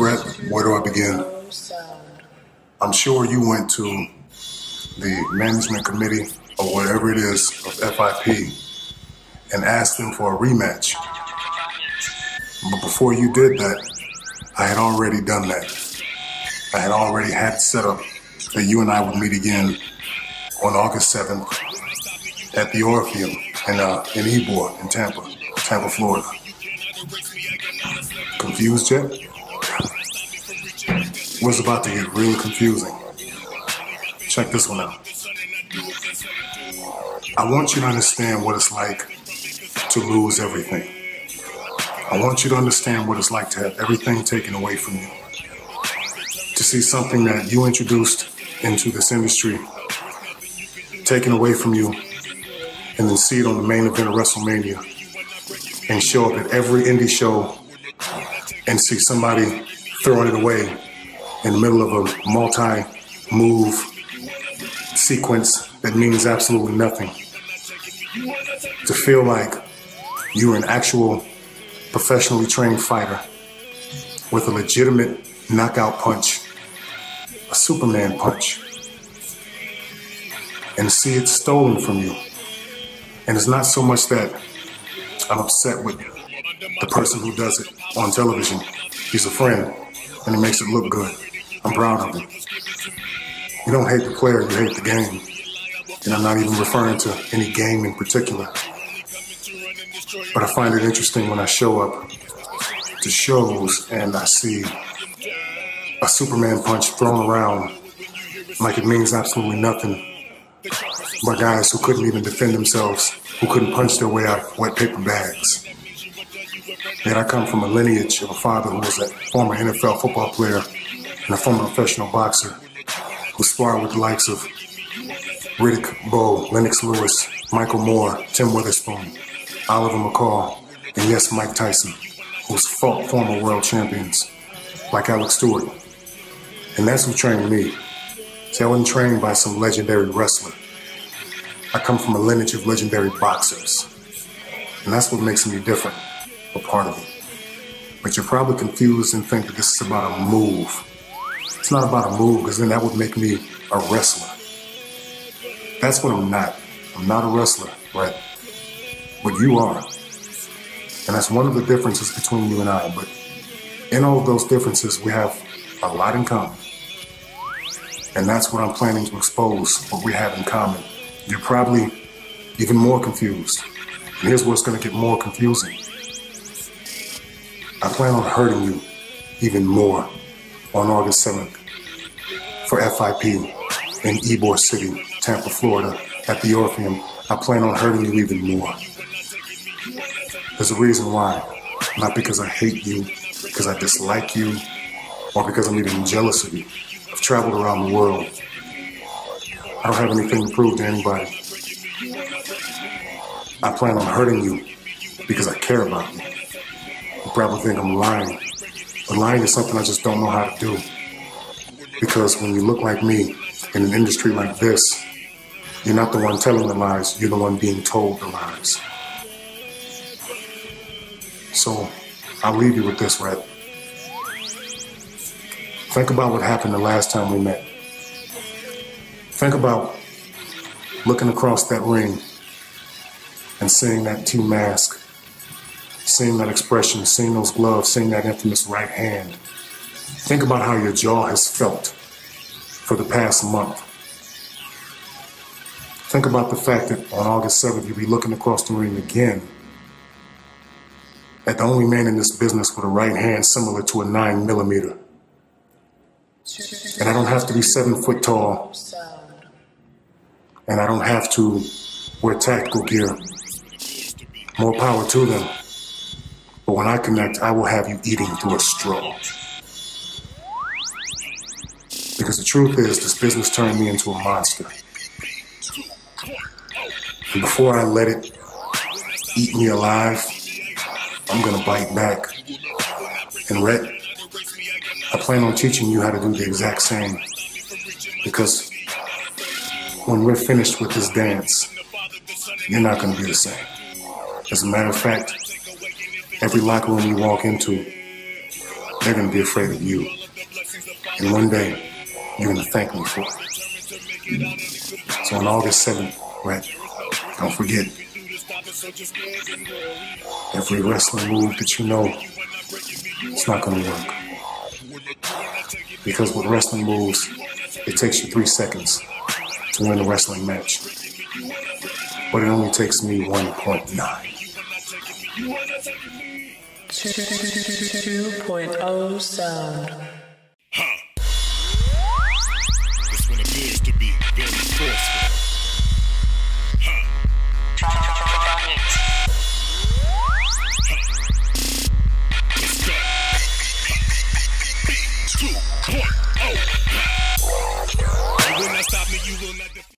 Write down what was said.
Rhett, where do I begin? I'm sure you went to the management committee or whatever it is of FIP and asked them for a rematch. But before you did that, I had already done that. I had already had it set up that you and I would meet again on August 7th at the Orpheum in Ybor in Tampa, Florida. Confused yet? What's about to get really confusing? Check this one out. I want you to understand what it's like to lose everything. I want you to understand what it's like to have everything taken away from you. To see something that you introduced into this industry taken away from you, and then see it on the main event of WrestleMania and show up at every indie show and see somebody throwing it away in the middle of a multi-move sequence that means absolutely nothing. To feel like you're an actual professionally trained fighter with a legitimate knockout punch, a Superman punch, and see it stolen from you. And it's not so much that I'm upset with the person who does it on television. He's a friend, and he makes it look good. I'm proud of him. You don't hate the player, you hate the game. And I'm not even referring to any game in particular. But I find it interesting when I show up to shows and I see a Superman punch thrown around like it means absolutely nothing by guys who couldn't even defend themselves, who couldn't punch their way out of wet paper bags. Yet I come from a lineage of a father who was a former NFL football player and a former professional boxer who sparred with the likes of Riddick Bowe, Lennox Lewis, Michael Moore, Tim Witherspoon, Oliver McCall, and yes, Mike Tyson, who's fought former world champions like Alex Stewart. And that's who trained me. See, I wasn't trained by some legendary wrestler. I come from a lineage of legendary boxers. And that's what makes me different, a part of it. But you're probably confused and think that this is about a move. It's not about a move, because then that would make me a wrestler. That's what I'm not. I'm not a wrestler, right? But you are. And that's one of the differences between you and I. But in all of those differences, we have a lot in common. And that's what I'm planning to expose, what we have in common. You're probably even more confused. And here's what's going to get more confusing. I plan on hurting you even more on August 7th for FIP in Ybor City, Tampa, Florida, at the Orpheum. I plan on hurting you even more. There's a reason why. Not because I hate you, because I dislike you, or because I'm even jealous of you. I've traveled around the world. I don't have anything to prove to anybody. I plan on hurting you because I care about you. You probably think I'm lying. But lying is something I just don't know how to do. Because when you look like me in an industry like this, you're not the one telling the lies, you're the one being told the lies. So, I'll leave you with this, Rhett. Think about what happened the last time we met. Think about looking across that ring and seeing that team mask, seeing that expression, seeing those gloves, seeing that infamous right hand. Think about how your jaw has felt for the past month. Think about the fact that on August 7th, you'll be looking across the ring again at the only man in this business with a right hand similar to a 9mm. And I don't have to be 7 foot tall. And I don't have to wear tactical gear. More power to them. But when I connect, I will have you eating through a straw. Because the truth is, this business turned me into a monster. And before I let it eat me alive, I'm gonna bite back. And Rhett, I plan on teaching you how to do the exact same. Because when we're finished with this dance, you're not gonna be the same. As a matter of fact, every locker room you walk into, they're going to be afraid of you. And one day, you're going to thank me for it. So on August 7th, Rhett, don't forget, every wrestling move that you know, it's not going to work. Because with wrestling moves, it takes you 3 seconds to win a wrestling match. But it only takes me 1.9. 2.0 sound.